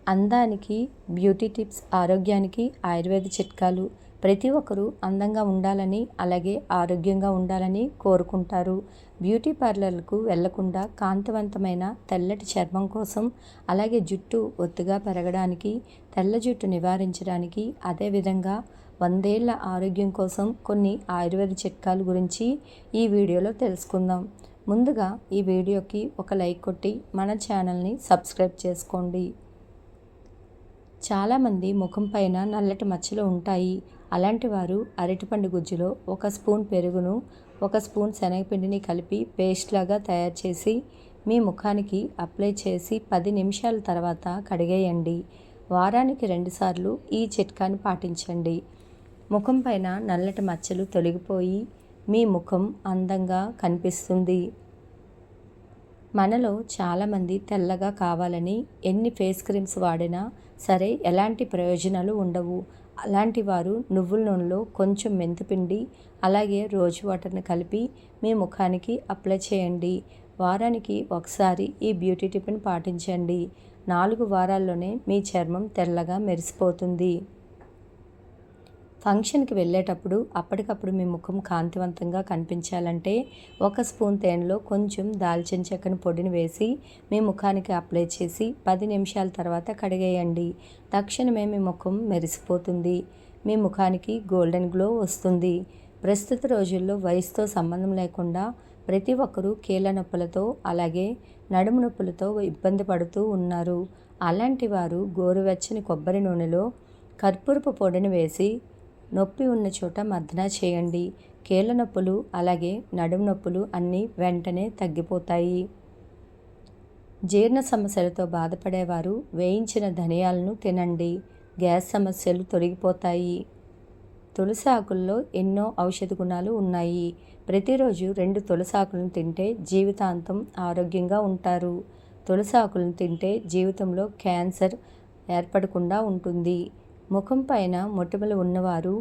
అందానికి beauty tips, ఆరోగ్యానికి ఆయుర్వేద చిట్కాలు. ప్రతి ఒక్కరూ అందంగా ఉండాలని, అలాగే ఆరోగ్యంగా ఉండాలని కోరుకుంటారు. బ్యూటీ పార్లర్లకు వెళ్లకుండా కాంతివంతమైన తెల్లటి చర్మం కోసం, అలాగే జుట్టు ఒత్తుగా పెరగడానికి, తెల్ల జుట్టు నివారించడానికి, అదేవిధంగా 100 ఏళ్ల ఆరోగ్యం కోసం కొన్ని ఆయుర్వేద చిట్కాల గురించి ఈ వీడియోలో తెలుసుకుందాం. ముందుగా ఈ వీడియోకి ఒక లైక్ కొట్టి మన ఛానల్ని సబ్స్క్రైబ్ చేసుకోండి. చాలామంది ముఖం పైన నల్లటి మచ్చలు ఉంటాయి. అలాంటి వారు అరటిపండు గుజ్జులో 1 స్పూన్ పెరుగును, 1 స్పూన్ శనగపిండిని కలిపి పేస్ట్ లాగా తయారు చేసి మీ ముఖానికి అప్లై చేసి 10 నిమిషాల తర్వాత కడిగేయండి. వారానికి 2 సార్లు ఈ చిట్కాని పాటించండి. ముఖం పైన నల్లటి మచ్చలు తొలగిపోయి మీ ముఖం అందంగా కనిపిస్తుంది. మనలో చాలామంది తెల్లగా కావాలని ఎన్ని ఫేస్ క్రీమ్స్ వాడినా సరే ఎలాంటి ప్రయోజనాలు ఉండవు. అలాంటి వారు నువ్వుల నూనెలో కొంచెం మెంతిపిండి, అలాగే రోజ్ వాటర్ని కలిపి మీ ముఖానికి అప్లై చేయండి. వారానికి ఒకసారి ఈ బ్యూటీ టిప్ని పాటించండి. 4 వారాల్లోనే మీ చర్మం తెల్లగా మెరిసిపోతుంది. ఫంక్షన్కి వెళ్ళేటప్పుడు అప్పటికప్పుడు మీ ముఖం కాంతివంతంగా కనిపించాలంటే 1 స్పూన్ తేనెలో కొంచెం దాల్చిన చెక్కను పొడిని వేసి మీ ముఖానికి అప్లై చేసి 10 నిమిషాల తర్వాత కడిగేయండి. తక్షణమే మీ ముఖం మెరిసిపోతుంది. మీ ముఖానికి గోల్డెన్ గ్లో వస్తుంది. ప్రస్తుత రోజుల్లో వయసుతో సంబంధం లేకుండా ప్రతి ఒక్కరూ కీళ్ళ నొప్పులతో, అలాగే నడుము నొప్పులతో ఇబ్బంది పడుతూ ఉన్నారు. అలాంటి వారు గోరువెచ్చని కొబ్బరి నూనెలో కర్పూరపు పొడిని వేసి నొప్పి ఉన్న చోట మర్దన చేయండి. కీళ్ళ నొప్పులు, అలాగే నడుము నొప్పులు అన్నీ వెంటనే తగ్గిపోతాయి. జీర్ణ సమస్యలతో బాధపడేవారు వేయించిన ధనియాలను తినండి. గ్యాస్ సమస్యలు తొలగిపోతాయి. తులసి ఆకుల్లో ఎన్నో ఔషధ గుణాలు ఉన్నాయి. ప్రతిరోజు 2 తులసి ఆకులను తింటే జీవితాంతం ఆరోగ్యంగా ఉంటారు. తులసి ఆకులను తింటే జీవితంలో క్యాన్సర్ ఏర్పడకుండా ఉంటుంది. ముఖం పైన మొటిమలు ఉన్నవారు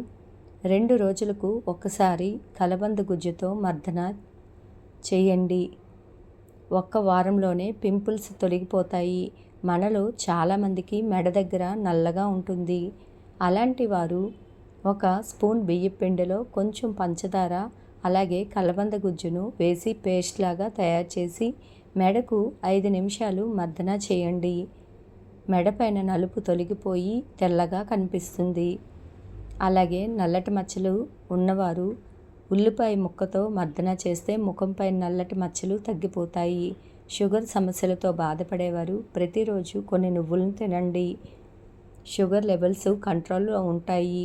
2 రోజులకు ఒకసారి కలబంద గుజ్జుతో మర్దన చేయండి. 1 వారంలోనే పింపుల్స్ తొలగిపోతాయి. మనలో చాలామందికి మెడ దగ్గర నల్లగా ఉంటుంది. అలాంటి వారు 1 స్పూన్ బియ్యం పిండిలో కొంచెం పంచదార, అలాగే కలబంద గుజ్జును వేసి పేస్ట్ లాగా తయారు చేసి మెడకు 5 నిమిషాలు మర్దన చేయండి. మెడపైన నలుపు తొలగిపోయి తెల్లగా కనిపిస్తుంది. అలాగే నల్లటి మచ్చలు ఉన్నవారు ఉల్లిపాయ ముక్కతో మర్దన చేస్తే ముఖంపై నల్లటి మచ్చలు తగ్గిపోతాయి. షుగర్ సమస్యలతో బాధపడేవారు ప్రతిరోజు కొన్ని నువ్వులను తినండి. షుగర్ లెవెల్స్ కంట్రోల్లో ఉంటాయి.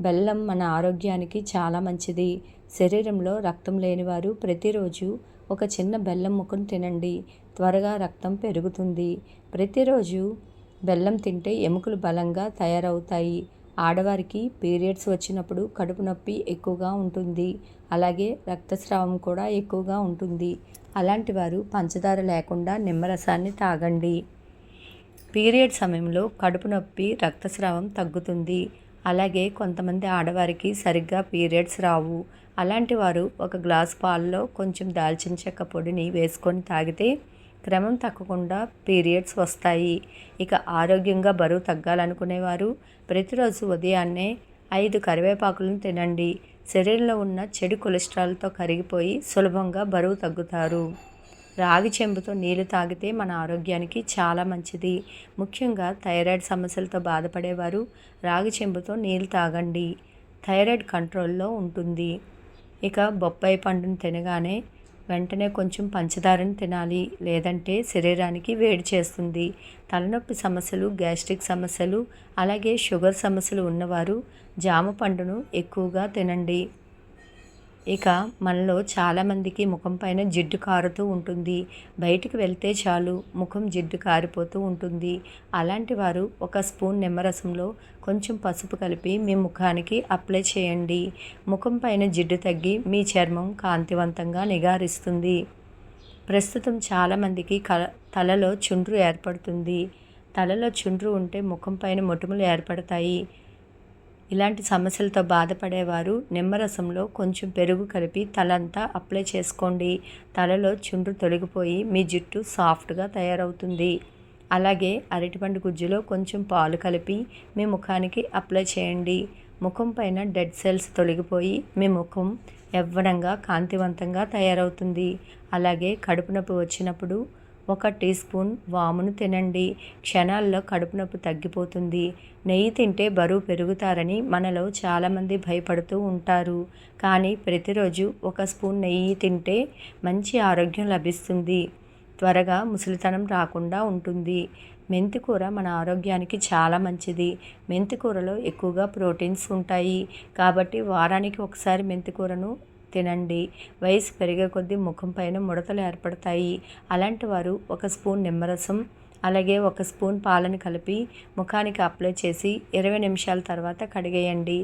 బెల్లం మన ఆరోగ్యానికి చాలా మంచిది. శరీరంలో రక్తం లేనివారు ప్రతిరోజు ఒక చిన్న బెల్లం ముక్కను తినండి. త్వరగా రక్తం పెరుగుతుంది. ప్రతిరోజు బెల్లం తింటే ఎముకలు బలంగా తయారవుతాయి. ఆడవారికి పీరియడ్స్ వచ్చినప్పుడు కడుపు నొప్పి ఎక్కువగా ఉంటుంది. అలాగే రక్తస్రావం కూడా ఎక్కువగా ఉంటుంది. అలాంటి వారు పంచదార లేకుండా నిమ్మరసాన్ని తాగండి. పీరియడ్ సమయంలో కడుపు నొప్పి, రక్తస్రావం తగ్గుతుంది. అలాగే కొంతమంది ఆడవారికి సరిగ్గా పీరియడ్స్ రావు. అలాంటి వారు 1 గ్లాసు పాలలో కొంచెం దాల్చిన చెక్క పొడిని వేసుకొని తాగితే క్రమం తగ్గకుండా పీరియడ్స్ వస్తాయి. ఇక ఆరోగ్యంగా బరువు తగ్గాలనుకునేవారు ప్రతిరోజు ఉదయాన్నే 5 కరివేపాకులను తినండి. శరీరంలో ఉన్న చెడు కొలెస్ట్రాల్తో కరిగిపోయి సులభంగా బరువు తగ్గుతారు. రాగి చెంబుతో నీళ్లు తాగితే మన ఆరోగ్యానికి చాలా మంచిది. ముఖ్యంగా థైరాయిడ్ సమస్యలతో బాధపడేవారు రాగి చెంబుతో నీళ్లు తాగండి. థైరాయిడ్ కంట్రోల్లో ఉంటుంది. ఇక బొప్పాయి పండును తినగానే వెంటనే కొంచెం పంచదారను తినాలి, లేదంటే శరీరానికి వేడి చేస్తుంది. తలనొప్పి సమస్యలు, గ్యాస్ట్రిక్ సమస్యలు, అలాగే షుగర్ సమస్యలు ఉన్నవారు జామ పండును ఎక్కువగా తినండి. ఇక మనలో చాలామందికి ముఖం పైన జిడ్డు కారుతూ ఉంటుంది. బయటికి వెళ్తే చాలు ముఖం జిడ్డు కారిపోతూ ఉంటుంది. అలాంటి వారు 1 స్పూన్ నిమ్మరసంలో కొంచెం పసుపు కలిపి మీ ముఖానికి అప్లై చేయండి. ముఖం పైన జిడ్డు తగ్గి మీ చర్మం కాంతివంతంగా నిగారిస్తుంది. ప్రస్తుతం చాలామందికి తలలో చుండ్రు ఏర్పడుతుంది. తలలో చుండ్రు ఉంటే ముఖం పైన మొటిమలు ఏర్పడతాయి. ఇలాంటి సమస్యలతో బాధపడేవారు నిమ్మరసంలో కొంచెం పెరుగు కలిపి తలంతా అప్లై చేసుకోండి. తలలో చుండ్రు తొలగిపోయి మీ జుట్టు సాఫ్ట్గా తయారవుతుంది. అలాగే అరటిపండు గుజ్జులో కొంచెం పాలు కలిపి మీ ముఖానికి అప్లై చేయండి. ముఖం పైన డెడ్ సెల్స్ తొలగిపోయి మీ ముఖం యవ్వనంగా కాంతివంతంగా తయారవుతుంది. అలాగే కడుపు నొప్పి వచ్చినప్పుడు 1 టీ స్పూన్ వామును తినండి. క్షణాల్లో కడుపు నొప్పి తగ్గిపోతుంది. నెయ్యి తింటే బరువు పెరుగుతారని మనలో చాలామంది భయపడుతూ ఉంటారు. కానీ ప్రతిరోజు 1 స్పూన్ నెయ్యి తింటే మంచి ఆరోగ్యం లభిస్తుంది. త్వరగా ముసలితనం రాకుండా ఉంటుంది. మెంతికూర మన ఆరోగ్యానికి చాలా మంచిది. మెంతికూరలో ఎక్కువగా ప్రోటీన్స్ ఉంటాయి. కాబట్టి వారానికి ఒకసారి మెంతికూరను తినండి. వయసు పెరిగే కొద్దీ ముఖం పైన ముడతలు ఏర్పడతాయి. అలాంటి వారు 1 స్పూన్ నిమ్మరసం అలాగే 1 స్పూన్ పాలను కలిపి ముఖానికి అప్లై చేసి 20 నిమిషాల తర్వాత కడిగేయండి.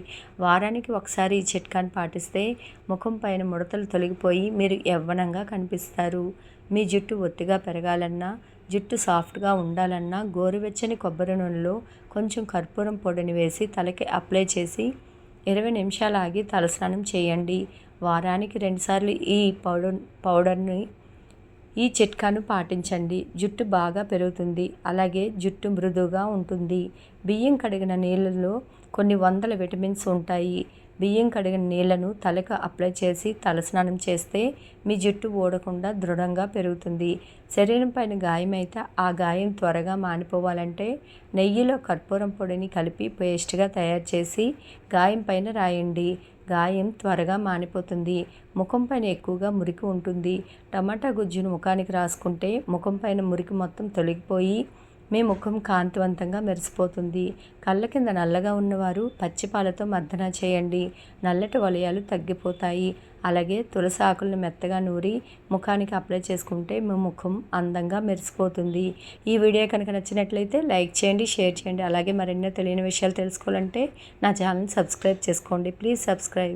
వారానికి ఒకసారి ఈ చిట్కాను పాటిస్తే ముఖం పైన ముడతలు తొలగిపోయి మీరు యవ్వనంగా కనిపిస్తారు. మీ జుట్టు ఒత్తిగా పెరగాలన్నా, జుట్టు సాఫ్ట్గా ఉండాలన్నా గోరువెచ్చని కొబ్బరి నూనెలో కొంచెం కర్పూరం పొడిని వేసి తలకి అప్లై చేసి 20 నిమిషాలు ఆగి తలస్నానం చేయండి. వారానికి 2 సార్లు ఈ పౌడర్ని ఈ చిట్కాను పాటించండి. జుట్టు బాగా పెరుగుతుంది. అలాగే జుట్టు మృదువుగా ఉంటుంది. బియ్యం కడిగిన నీళ్ళలో కొన్ని వందల విటమిన్స్ ఉంటాయి. బియ్యం కడిగిన నీళ్లను తలకు అప్లై చేసి తలస్నానం చేస్తే మీ జుట్టు ఊడకుండా దృఢంగా పెరుగుతుంది. శరీరం పైన గాయమైతే ఆ గాయం త్వరగా మానిపోవాలంటే నెయ్యిలో కర్పూరం పొడిని కలిపి పేస్ట్గా తయారు చేసి గాయం పైన రాయండి. గాయం త్వరగా మానిపోతుంది. ముఖం పైన ఎక్కువగా మురికి ఉంటుంది. టమాటా గుజ్జును ముఖానికి రాసుకుంటే ముఖం పైన మురికి మొత్తం తొలగిపోయి మీ ముఖం కాంతివంతంగా మెరిసిపోతుంది. కళ్ళ కింద నల్లగా ఉన్నవారు పచ్చిపాలతో మర్దన చేయండి. నల్లటి వలయాలు తగ్గిపోతాయి. అలాగే తులసి ఆకులను మెత్తగా నూరి ముఖానికి అప్లై చేసుకుంటే మీ ముఖం అందంగా మెరిసిపోతుంది. ఈ వీడియో కనుక నచ్చినట్లయితే లైక్ చేయండి, షేర్ చేయండి. అలాగే మరెన్నో తెలియని విషయాలు తెలుసుకోవాలంటే నా ఛానల్ సబ్స్క్రైబ్ చేసుకోండి. Please subscribe.